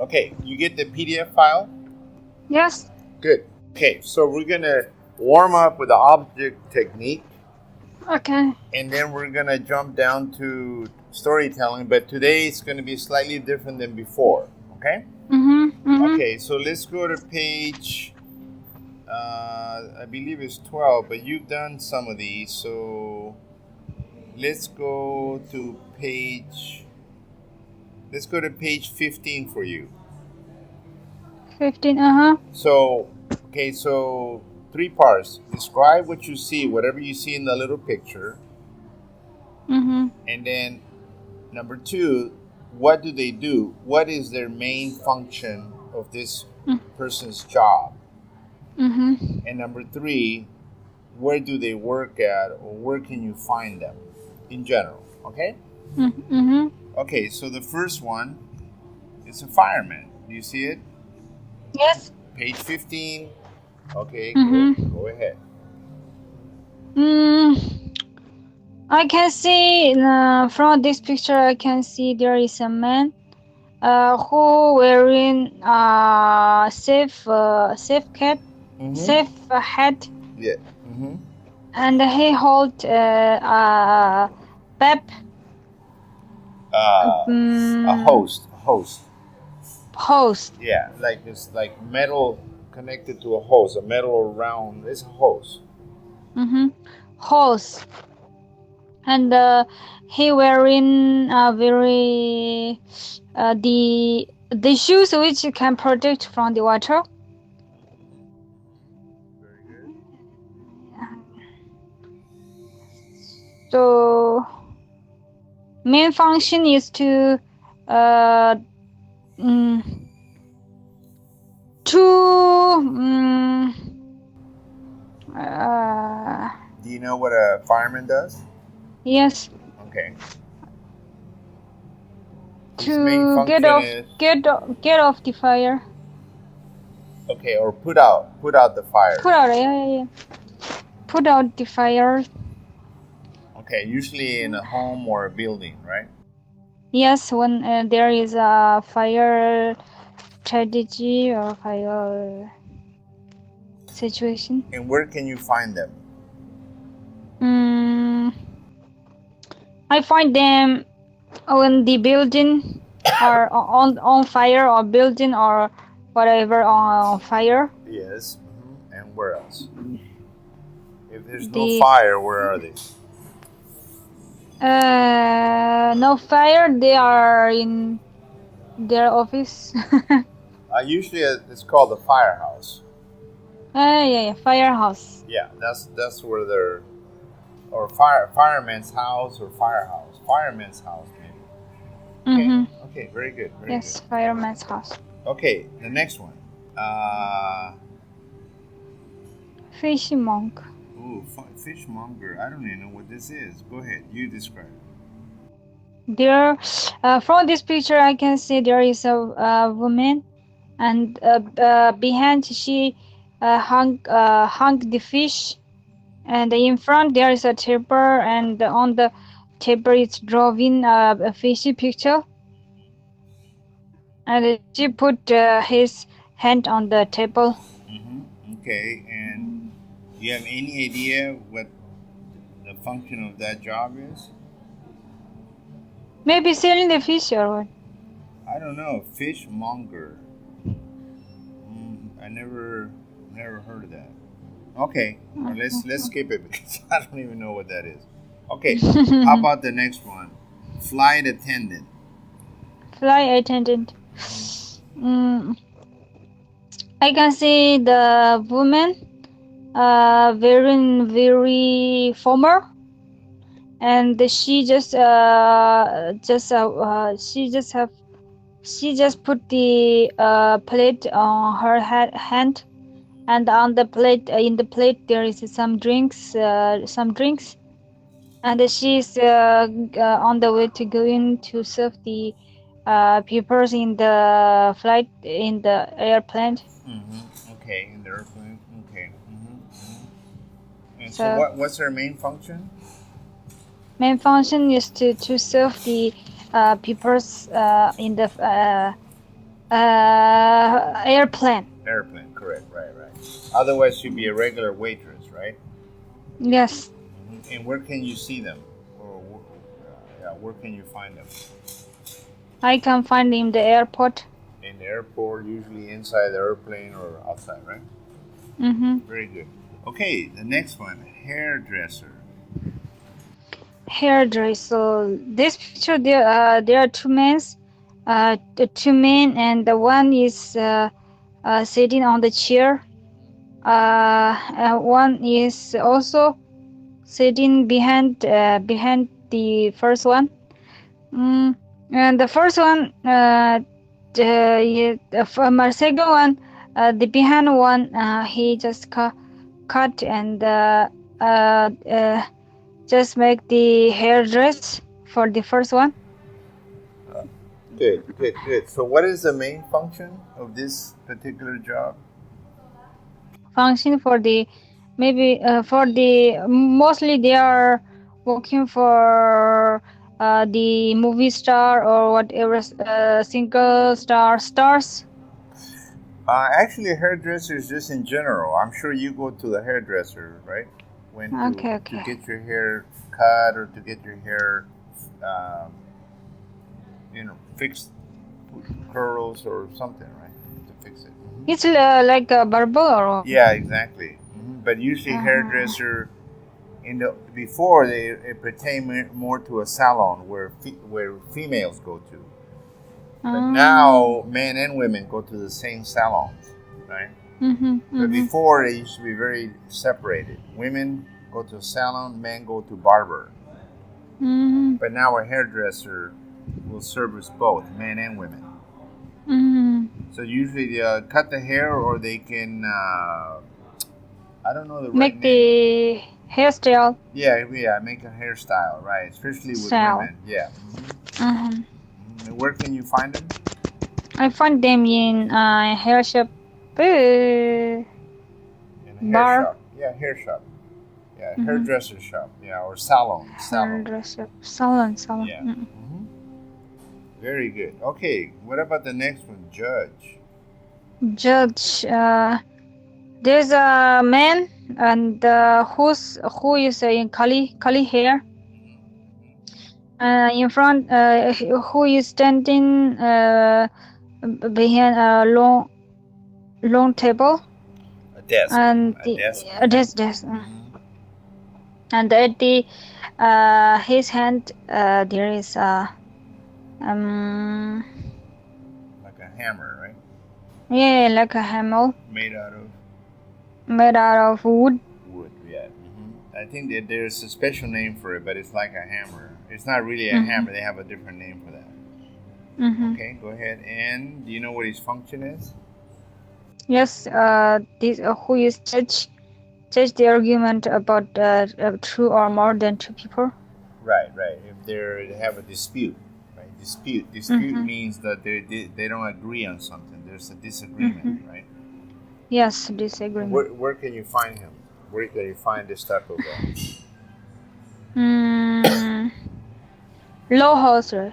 Okay, you get the PDF file? Yes. Good. Okay, so we're going to warm up with the object technique. Okay. And then we're going to jump down to storytelling. But today it's going to be slightly different than before. Okay? Okay, so let's go to page, I believe it's 12. But you've done some of these. So let's go to page 15 for you. 15, So, okay, so 3 parts. Describe what you see, whatever you see in the little picture. And then number 2, what do they do? What is their main function of this person's job? And number 3, where do they work at, or where can you find them in general? Okay? Okay, so the first one is a fireman. Do you see it? Yes. Page 15. Okay, go ahead. I can see from this picture, I can see there is a man who wearing safe cap, safe hat. Yeah. And he hold pep. A hose. Hose. Yeah, like it's like metal connected to a hose, a metal round. It's a hose. Hose. And he wearing very the shoes which can protect from the water. Very good. So main function is to Do you know what a fireman does? Yes. Okay. To get off the fire. Okay, or put out the fire. Put out the fire. Okay, usually in a home or a building, right? Yes, when there is a fire tragedy or fire situation. And where can you find them? I find them when the building or on fire, or building or whatever on fire. Yes. And where else? If there's no fire, where are they? No fire, they are in their office. Usually it's called a firehouse. Firehouse. Yeah, that's where they're, or fireman's house or firehouse. Fireman's house, maybe. Okay, very good. Yes, fireman's house. Okay, the next one. Fishmonger. Ooh, fishmonger. I don't even know what this is. Go ahead, you describe it. There, from this picture, I can see there is a woman, and behind she hung the fish, and in front there is a table, and on the table it's drawing a fishy picture, and she put his hand on the table. Okay, and do you have any idea what the function of that job is? Maybe selling the fish or what? I don't know. Fishmonger. I never heard of that. Okay, let's skip it because I don't even know what that is. Okay, how about the next one? Flight attendant. Flight attendant. I can see the woman wearing very formal, and she just put the plate on her hand, and on the plate in the plate there is some drinks, and she's on the way to go in to serve the people in the flight, in the airplane. Okay, in the airplane. Okay. And so what's her main function? Main function is to serve the peoples in the Airplane. Airplane, correct, right. Otherwise, she'd be a regular waitress, right? Yes. And where can you see them? Or where can you find them? I can find in the airport. In the airport, usually inside the airplane or outside, right? Very good. Okay, the next one, hairdresser. Hairdresser. This picture, there are two men, the two men, and the one is sitting on the chair. One is also sitting behind the first one. And the first one, from the second one, the behind one, he just cut and just make the hairdress for the first one. Good. So what is the main function of this particular job? Function for the mostly they are working for the movie star or whatever, single stars. Actually, hairdressers just in general. I'm sure you go to the hairdresser, right? Okay. To get your hair cut or to get your hair, fixed, curls or something, right? To fix it. It's like a Balboa. Yeah, exactly. But usually hairdresser before it pertained more to a salon where females go to. But now men and women go to the same salons, right? But before it used to be very separated. Women go to a salon, men go to barber. But now a hairdresser will service both men and women. So usually they cut the hair, or they can I don't know the right make name. the hairstyle. Yeah, make a hairstyle, right? Especially with women. Yeah. And where can you find them? I find them in hair shop. In a Bar. Hair shop. Yeah, hair shop. Yeah, hairdresser shop. Yeah, or salon. Hairdresser. Salon. Yeah. Very good. Okay, what about the next one? Judge. There's a man and who is in curly hair. In front, who is standing behind a long table. A desk. And a desk. Desk. And at the his hand there is a like a hammer, right? Yeah, like a hammer. Made out of wood. Wood, yeah. I think that there's a special name for it, but it's like a hammer. It's not really a hammer. They have a different name for that. Okay, go ahead. And do you know what his function is? Yes, this who is judge the argument about two or more than two people. Right. If they have a dispute, right? Dispute means that they don't agree on something. There's a disagreement, right? Yes, disagreement. Where can you find him? Where can you find this type of law house, right?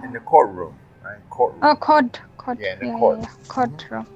In the courtroom, right? Courtroom. Court. Yeah, in the court. Yeah. Courtroom.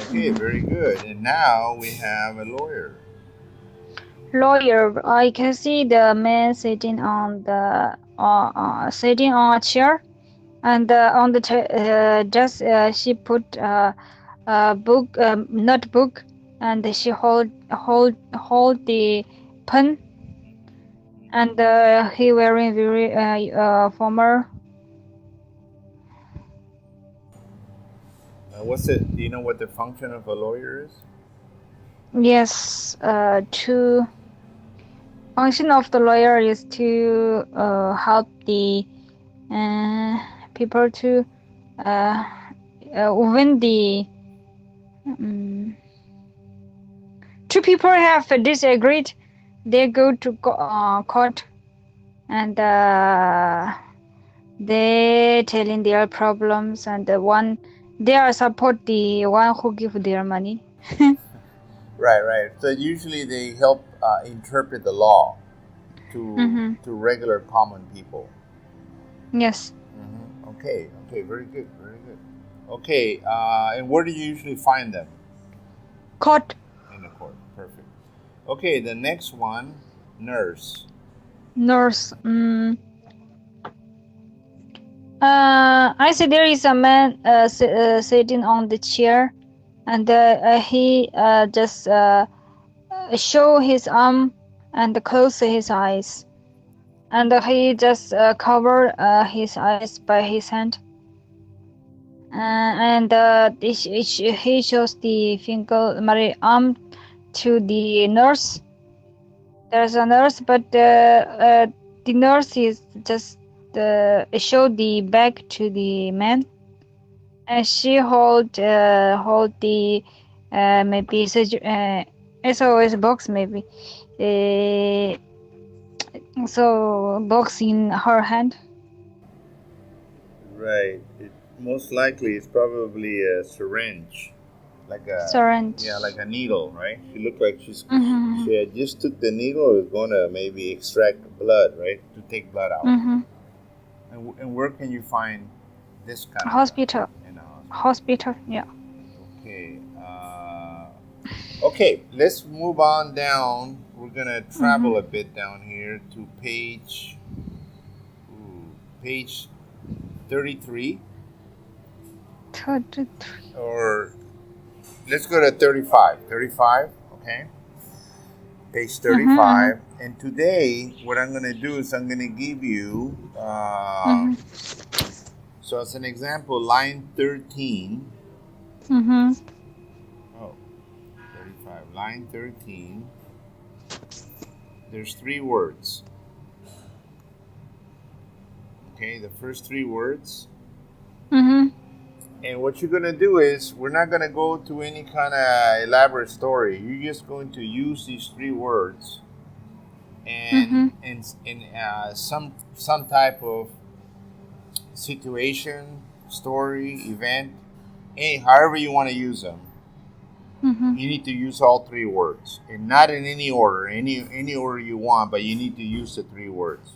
Okay, very good. And now we have a lawyer. I can see the man sitting on the sitting on a chair, and on the desk she put a book, notebook, and she hold the pen, and he wearing very formal. What's it? Do you know what the function of a lawyer is? Yes, to function of the lawyer is to help the people to when the two people have disagreed, they go to court, and they telling their problems, and they are support the one who give their money. Right. So usually they help interpret the law to regular common people. Yes. Okay, very good, very good. Okay, and where do you usually find them? Court. In the court, perfect. Okay, the next one, nurse. Nurse. I see there is a man sitting on the chair, and he just show his arm and close his eyes, and he just cover his eyes by his hand, and he shows the finger, arm to the nurse. There's a nurse, but the nurse is just show the bag to the man, and she hold the maybe SOS box maybe, so box in her hand. Right. Most likely, it's probably a syringe, like a Syringe. Yeah, like a needle, right? She looked like she had just took the needle. Was going to maybe extract blood, right? To take blood out. And where can you find this kind of hospital? In a hospital, yeah. Okay. Okay, let's move on down. We're gonna travel a bit down here to page 33. 33. Or let's go to 35. 35, okay? Page 35. And today, what I'm going to do is I'm going to give you, so as an example, line 13. Oh, 35. Line 13. There's 3 words. Okay, the first 3 words. And what you're going to do is, we're not going to go to any kind of elaborate story. You're just going to use these 3 words and in some type of situation, story, event, however you want to use them. You need to use all 3 words, and not in any order, any order you want, but you need to use the 3 words.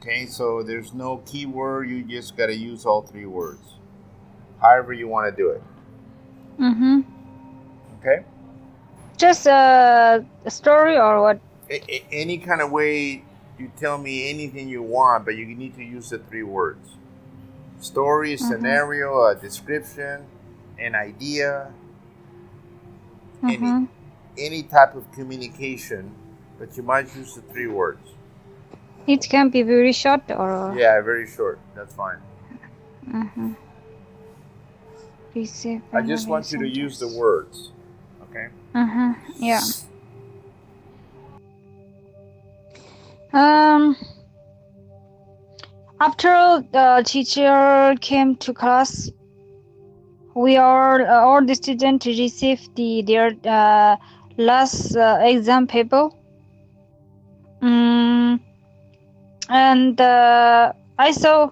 Okay, so there's no keyword. You just got to use all 3 words, however you want to do it. Okay? Just a story or what? Any kind of way you tell me anything you want, but you need to use the 3 words. Story, scenario, a description, an idea, any type of communication, but you might use the 3 words. It can be very short or... Yeah, very short. That's fine. I just want you to use the words. Okay? Yeah. After the teacher came to class, we all the students received their last exam paper. And I saw,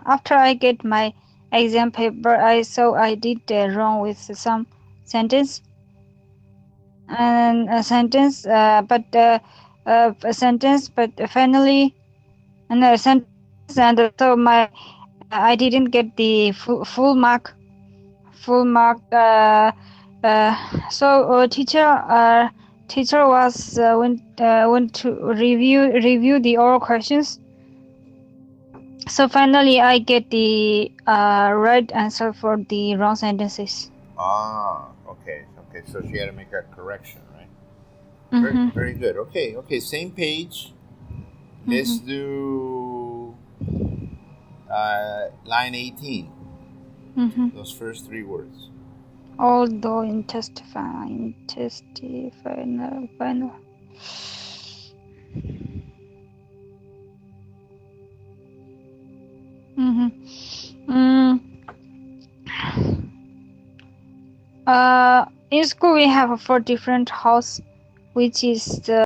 after I get my exam paper, I saw I did wrong with some sentence. And a sentence, but finally, another sentence, and so I didn't get the full mark. So teacher was went to review the oral questions. So finally, I get the right answer for the wrong sentences. Okay. So she had to make a correction, right? Very good. Okay. Same page. Let's do line 18. Those first 3 words. Although in testify, final. In school we have 4 different house, which is the